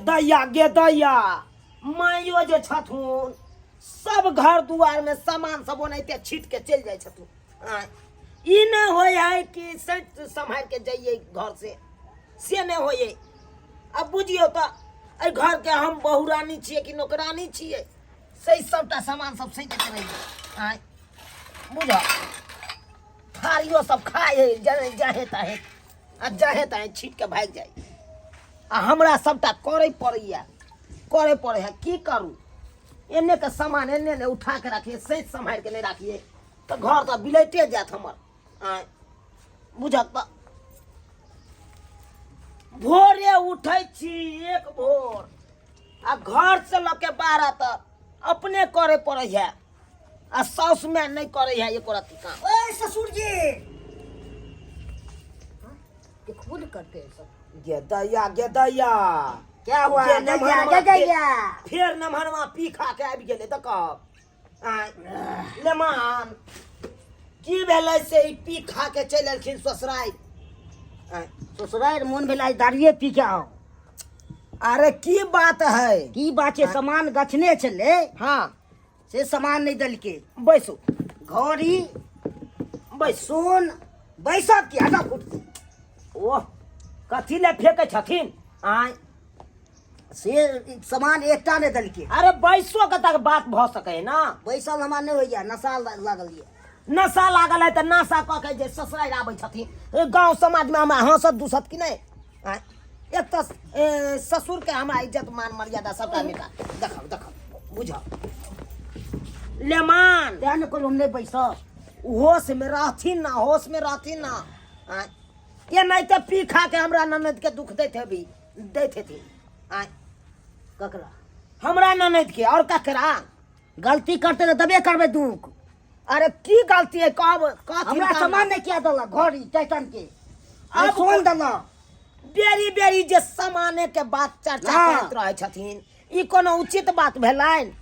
दैया गे दैया माइयो जे छथुन सब घर दुआर में सामान सब ओनाहिते छीट के चल जाए छथुन। ई न होय है कि सट संभाल के जाइए घर से न होय। अब बुझियो तो ए घर के हम बहुरानी छिए कि नौकरानी छिए, सही सबटा सामान सब सही के रही बुझ थारियो सब खाए है जाहे ताहे आ जाहे ताहे छीट के भाग जाए। आ हमरा सबटा करे पड़े है की करूँ। एने के सामान एने ने उठा के रखिए, सही संभाल के नहीं रखिए तो घर तो बिलटे जात हमर। बुझक तो भोरे उठे छी एक भोर आ घर से लके 12 तक अपने करे पड़े है आ साउस में नहीं करे है एको रत्ती काम। ओए ससुर जी खुद करते हैं सब। गे दैया क्या हुआ फिर नमहरवा पी खा के आबि गेले त कब लेमान की भेलै से ई पी खा के चल एलखिन ससुराल। ससुराल मन भेला दारिये पी के आओ। अरे की बात है की बात है, सामान गछने चले हाँ से सामान नहीं दल के बैसू घड़ी बैसुन बैसब की आजा कुछ ओह कथी ले फेंके छथिन से सामान एकटा ने दल के। अरे बैसो के तक बात भ सके है ना। बैसल हमार नहीं होइया, नशा लागल ये। नशा लागल है तो नशा कह के जे ससुराल आबै छथिन गांव समाज में हमरा हंसत दुसत कि नहीं। एक तो ससुर के हमरा इज्जत मान मर्यादा सबटा मिटा देखब बुझ लेमान क्या न करो हमने पैसा होश में रहथिन ना ये नहीं तो पी खा के हमरा ननद के दुख देते भी देते थे ककरा हमरा ननद के और ककरा गलती करते तो दबे करबे दुख। अरे की गलती है कब हमरा सामान नहीं किया दला घड़ी टाइटन के अब अब सोन दला बेरी जे सामाने के बात चर्चा करत रहे छथिन ई कोनो उचित बात भेलाइन।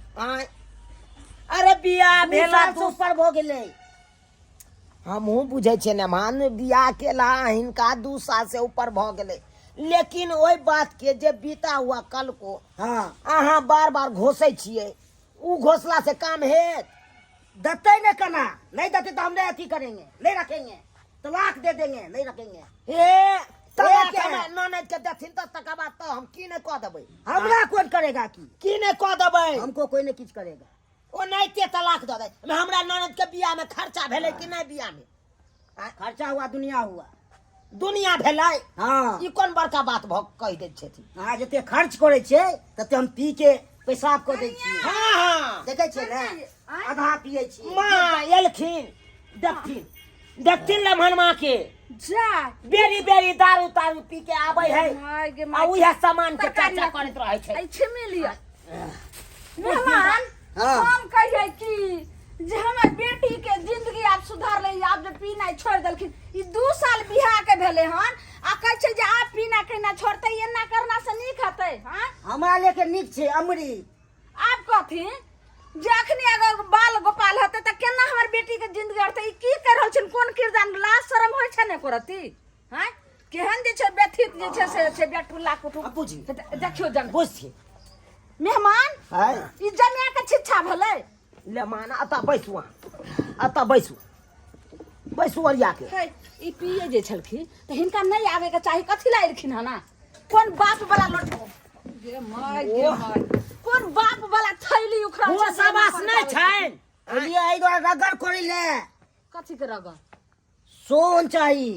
अरे बियाह भेला से ऊपर हो गेले। हमहू बुझे छे ने मान बियाह केला हिनका 2 साल से ऊपर भ गेले, लेकिन ओई बात के जे बीता हुआ कल को हाँ अहाँ बार बार घोषे छिए उ घोषला से काम हेत दत्ते न करना नहीं दत्ते तो हम नहीं अथी करेंगे, नहीं रखेंगे, तलाक दे देंगे, नहीं रखेंगे। हे तलाक क्या? हमरा ननद के देथिन त तकर बाद तो हम की ने कह देबै। हमरा कौन करेगा की ने कह देबै हमको कोई नहीं कुछ करेगा। ओ नहीं के तलाक दे दे। हमरा ननद के बियाह में खर्चा भेलै कि नहीं बियाह में खर्चा हुआ दुनिया हुआ दुनिया भेलै। हाँ ई कोन बड़का बात भ कह दै छथिन। हाँ जते खर्च करे छे तते हम पी के पेशाब कर दै छियै। हाँ देखे छे ना आधा पिए छियै। माँ एलखिन देखथिन लम्हनमा के जा बेरी दारू तारू पी के आबै है माय गे आ माय उहे सामान के चर्चा करैत रहे छै। अच्छे मिलिया मेहमान हाँ। हम कहिए कि जे हमर बेटी के जिंदगी आप सुधार ले, आप जो पीना छोड़ दलखिन ई 2 साल बियाह के भेले हन आ कह छै जे आप पीना कहना छोड़ते एना करना से नीक हते। हां हमरा लेके नीक छे अमरी। आप कहथिन जे अखनी अगर बाल गोपाल हते त केना हमर बेटी के जिंदगी हते ई की कर रहल छिन, कोन किरदान लाज शरम होय छै ने करती। हां केहन जे छै व्यथित जे छै से बेटुल्ला कुटु अब बुझी देखियो जन बुझी मेहमान है ई जमिया के छिच्छा भेलै। ले मान अता बैसू अरिया के। है ई पिए जे छलखिन त हिनका नहीं आवे के चाही, कथि ला एलखिन हना कोन बाप वाला लोटो गे माय कोन बाप वाला थैली उखड़ा वो साबास नहीं छैन अलिया आई दो रगड़ कोरी ले कथि के रगड़ सोन चाहिए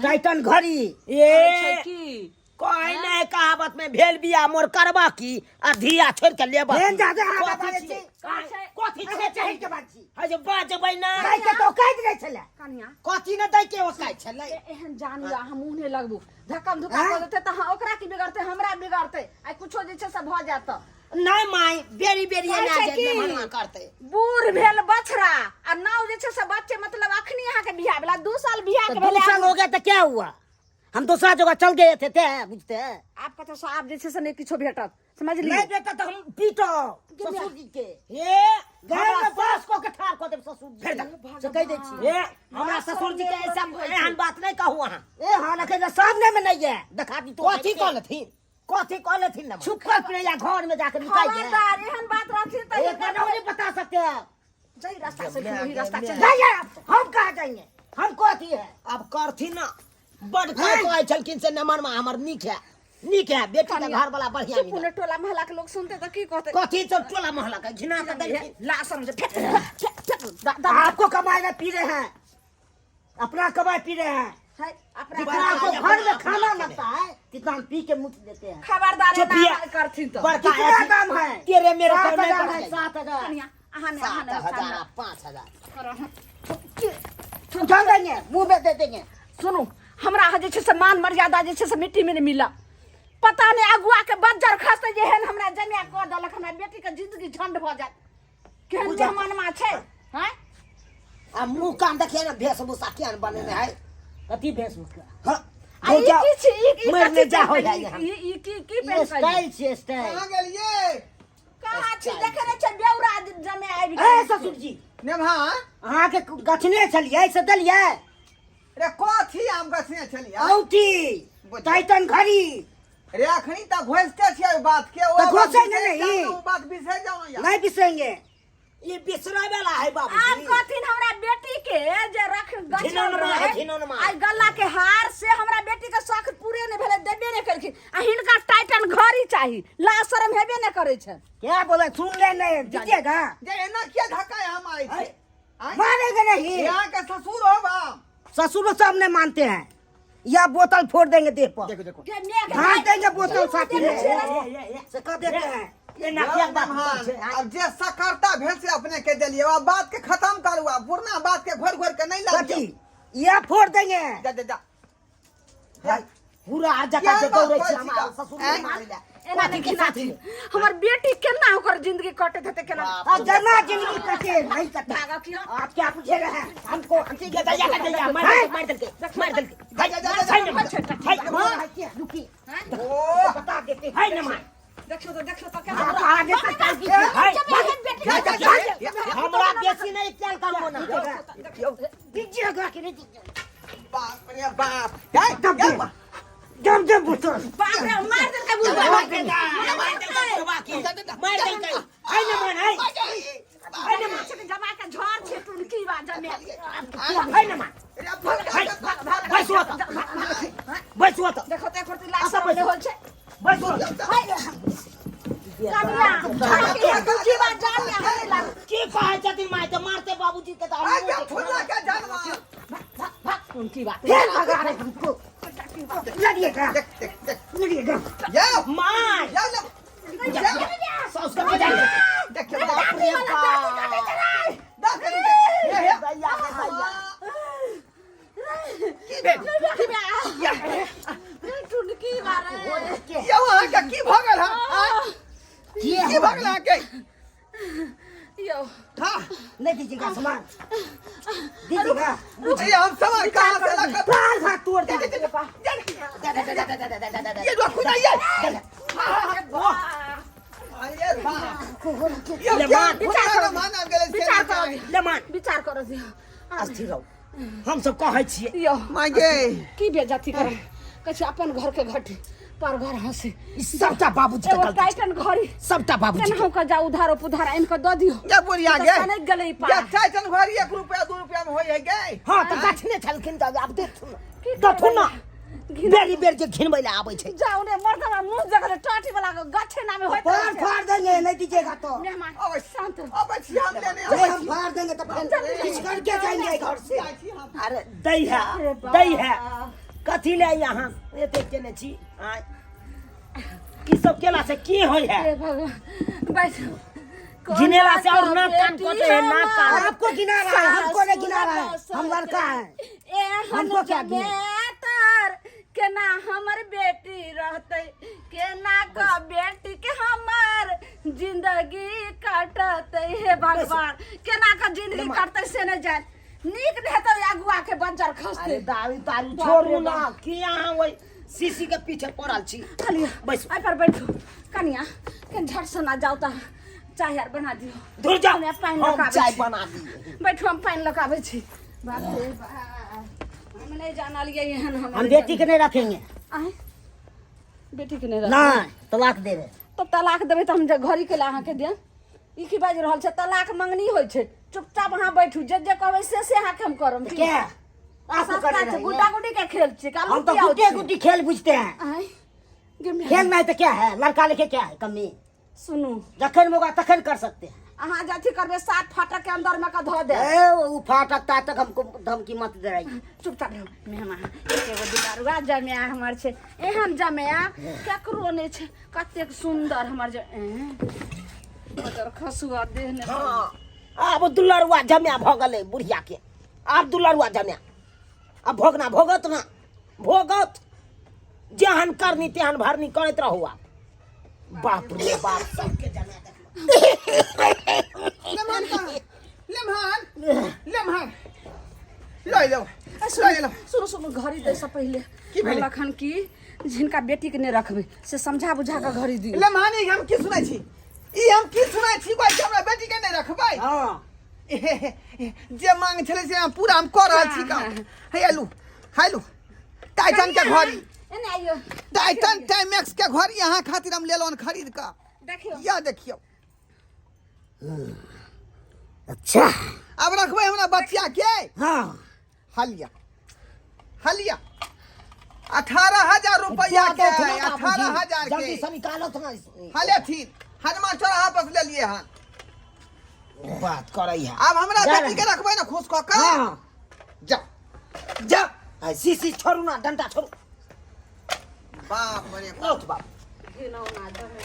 टाइटन घड़ी। ए की कोई नहीं कहावत में भेल बिया मोर करबा की आ धिया छोड़ के लेबा भेल जादे हमरा कथी बारे छियै? छै कथी अच्छा छै चाही के बात छी है जे बाजबै ना नहीं के तो कह दे छले कनिया कथी न दै के ओकाय छलै। एहन जानिया हम मुंह नहीं लगबू धक्कम धुक्का कर देते त ओकरा की बिगड़ते हमरा बिगड़ते आ कुछो जे छै से भ जात नहीं माई बेरी कहै ना छै जे कि मनवा करते बूढ़ भेल बछड़ा आ नाव जे छै से बच्चे मतलब अखनी यहाँ के बियाह भेला 2 साल बियाह के 2 भेले साल हो गया तो क्या हुआ, हम दूसरा जगह चल गए थे बुझते हैं। आपका तो साहब जे छै से नहीं किछो भेटत समझ नहीं लिए। देता तो हम पीटो ससुर जी के ए घर में बस को के ठार को दे ससुर जी से कह दे छी। ए हमरा ससुर जी के ऐसा एहन बात नहीं कहू अहाँ। ए हां ना के सामने में नहीं है दिखा दी तो कथी कहलथिन कथी कहले थी ना छुप कर अपने या घर में जाकर निकाल दे खबरदार एहन बात रहती तो एक बार नहीं बता सकते आप जई रास्ता से वही रास्ता चल जाइए हम कहाँ जाएंगे हम कथी है अब करथी ना बड़ कहै छलखिन से नमन में हमर नीक है बेटी का घर वाला बढ़िया मिला पूरे टोला मोहल्ला के लोग सुनते तो की कहते कथी तो टोला मोहल्ला का घिना के देखी लाशम से फेंक आपको कमाए में पी रहे हैं अपना कमाए पी रहे हैं अपना जितना आपको घर में खाना लगता है कितना हम पी के मुफ्त देते हैं खबरदार चुपिया। ना करथी तो बड़का कितना दाम है तेरे मेरे को 7,000 नहीं है पड़ता 7,000 कनिया आहा ने 7,000 5,000 उठा देंगे मुंह में दे देंगे सुनो हमरा जे छै से मान मर्यादा जे छै से मिट्टी में नहीं मिला पता नहीं अगुआ के बज्जर खसते जे हेन हमरा जनिया कह देलक हमरा बेटी के जिंदगी झंड भ जात केहन जमानमा छै हैं आ मुंह कान देखिए ना वेशभूषा केहन बनेने है कथी वेशभूषा हाँ आ ई की छी ई मरने जा हो जाए यहाँ। ई की ये पेन स्टाइल से स्टाइल कहाँ गेलिए कहाँ छी देखे नै छै बेउरा जमे आबि ए ससुर जी नेभा अहाँ के गछने छलिए से दलिए रे कथी आम गछने छलिए औटी टाइटन घड़ी रे अखनी तक घोषते छियै बात के तो घोषेंगे नहीं। वो बात बिसर जाओ ना यार नहीं पिसेंगे ये बिसरा वाला है आप बाबूजी कथिन हमरा बेटी के जे रख घिनौनमा है, गछल घिनौनमा। आई गल्ला के हार से हमरा बेटी के शौक पूरे ने भेले देबे ने करखिन आ हिनका टाइटन घड़ी चाही ला शरम हेबे ने करे छै क्या बोले सुन ले नहीं दीजिएगा जे एना किया धक्का हम आए थे मानेंगे नहीं यहाँ के ससुर हो बा ससुर सामने मानते हैं या बोतल फोड़ देंगे देह पर देखो देखो के मेघ ढांक देंगे बोतल साथ में ये से कह देते हैं ये नाकिया बात अब जे सकरता भेल से अपने के दिलिए अब बात के खत्म करू अब पुरना बात के घोर घोर के नहीं लग कथी या फोड़ देंगे जा जा जा पूरा आ क्या जाकर बात दौड़े कहै छी छी हमारा का? ससुर हैं? मार ले एना नहीं खिलाती हमर बेटी केना ओकर जिंदगी कटत हेते केना अब जना जिंदगी कटे नहीं कटे भागा क्यों आप क्या पूछे रहे हैं हमको ठीक है दया कर दया मार दल के मार दल के जा जा जा रुकी ओ बता देते हैं हाय न मार देखो तो आप केना आगे से क्या की हाय बेटी हमरा बेसी नहीं चल कर ना दीजिएगा कि नहीं दीजिएगा बाप रे बाप क्या जब जब बोतल बाप रे मार दे के बुढ़वा मार दल के मार दल के हाय न मार हाय हाय ने मार के जमा के झोर छे तू की बात जमे हाय न मार हाय बस होता देखो ते करती लाश सामने होल छे बस होता हाय कनिया की बात जान में हमें लाग की कहे छथिन माय तो मारते बाबूजी के तो आ क्या फुला का जानवर उनकी बात फिर भगा रहे हमको लड़िएगा देख देख देख लड़िएगा जाओ मार जाओ सौस का बजा देख बाप रे बाप ये भैया भैया की बात ये वहां का की भगल है की भगल है के यो हां नहीं दीजिएगा सामान दीजिएगा ये हम सवार कहां से लगा बाल हाथ तोड़ देंगे ये जो खुदा ये अरे बाप ये लेमान, क्या माना गेले विचार करो लेमान विचार करो दियो अस्थिर रहो हम सब कहै छियै यो मांगे की बेइज्जती करे कछ अपन घर के घटी पर घर हंसे ई सबटा बाबूजी के एगो गलती टाइटन घड़ी सबटा बाबूजी केना का जा उधार पुधार इनको दे दियो ये बुढ़िया गे नहीं गले पा ये टाइटन घड़ी 1 रुपया 2 रुपया में होय है गे हां तो गछने छलखिन त आब देखथुन की देखथुन ना बेरी बेर जे घिनबै ले आबै छै जाओ ने मर्दवा मुंह जगह टाटी वाला के गछे नामे होय फाड़ फाड़ देंगे नहीं दीजिएगा तो मेहमान अबे शांत अब हम लेने अरे हम फाड़ देंगे तो फिर किस करके जाएंगे घर से अरे दै है कथी ले यहाँ एते केने छी आय की सब केला से की होय है हे भगवान बैठ घिनेला से और नाक कान कटे है नाक कान आपको गिना रहा है हमको नहीं गिना रहा है हम लड़का है हमको क्या गिने? बेहतर केना हमर बेटी रहते केना का बेटी के हमर जिंदगी कटते हे भगवान केना का जिंदगी कटते से न जान नीक ने हेतै अगुआ के बंजर अरे खसते दारू तारू छोड़ू ना कि यहाँ वही सीसी के पीछे पड़ल छी कनिया बैस आई पर बैठो कनिया के झट से ना जाओ ता चाय यार बना दियो दूर जाओ हमे पानी हम लगाबै चाय छी। बना दिए बैठो हम पानी लगाबै छी बाप रे बाप हम नहीं जानल ये एहन हम बेटी के नहीं रखेंगे आय बेटी के नहीं रख नहीं तलाक दे दे। तो तलाक देबै तो हम घड़ी के ला अहाँ के देम। ई की बाजि रहल छै? तलाक मंगनी होइ छै। चुपचाप अहाँ बैठू, जे कहबै से अहाँ के हम करम। क्या आपको सस्ता करना छै, है? गुड्डा गुड्डी के खेल छै। कालू हम तो क्या गुड्डे गुड्डी खेल बुझते हैं। आय गे मेरा। खेल नहीं तो क्या है, लड़का लेके क्या है कमी? सुनू, जखन मौका तखन कर सकते हैं। अहाँ जथी करबै 7 फाटक के अंदर में का धो दे। वो फाटक ता तक हमको धमकी मत दे रही। चुपचाप रहो मेहमान। एगो दुलारुआ जमाया हमर छै, एहन जमाया केकरो नै छै। कतेक सुंदर हमर जे मगर खसुआ देह ने। हाँ अब दुलरुआ जम्या भ गले बुढ़िया के। अब दुलरुआ जम्या अब भोगना भोगत ना भोगत। जेहन करनी तेहन भरनी करत रहू। आप बाप रे बाप सबके जम्या लेमहन कहाँ? लेमहन लेमहन लो लो लो लो। सुनो सुनो, घड़ी दे से पहले की भेलै? लखन की जिनका बेटी के नहीं रखबे से समझा बुझा के घड़ी दियो। लेमहन ई हम की सुनै छी? ई हम की सुनै छी? कोई हमरा बेटी के नहीं रखबै? हाँ जे मांग छले से हम पूरा हम कर रहल छी काम। हेलू हेलू टाइटन के घड़ी, एने आइयो टाइटन टाइमैक्स के घड़ी यहाँ खातिर हम लेलोन खरीद का। देखियो। या देखियो अच्छा अब रखबै हमरा बच्चा के। हाँ हलिया हलिया 18,000 रुपया के 18,000 जल्दी के से निकालो तो ना। हले थी हनुमान चौराहा पर ले लिए हन। बात करई है। अब हमरा जा बेटी के रखबै ना खुश कऽ के। हाँ जा जा शीशी छोड़ू ना, डंडा छोड़ू। बाप रे लौट बाप। घिनौ ना जमे।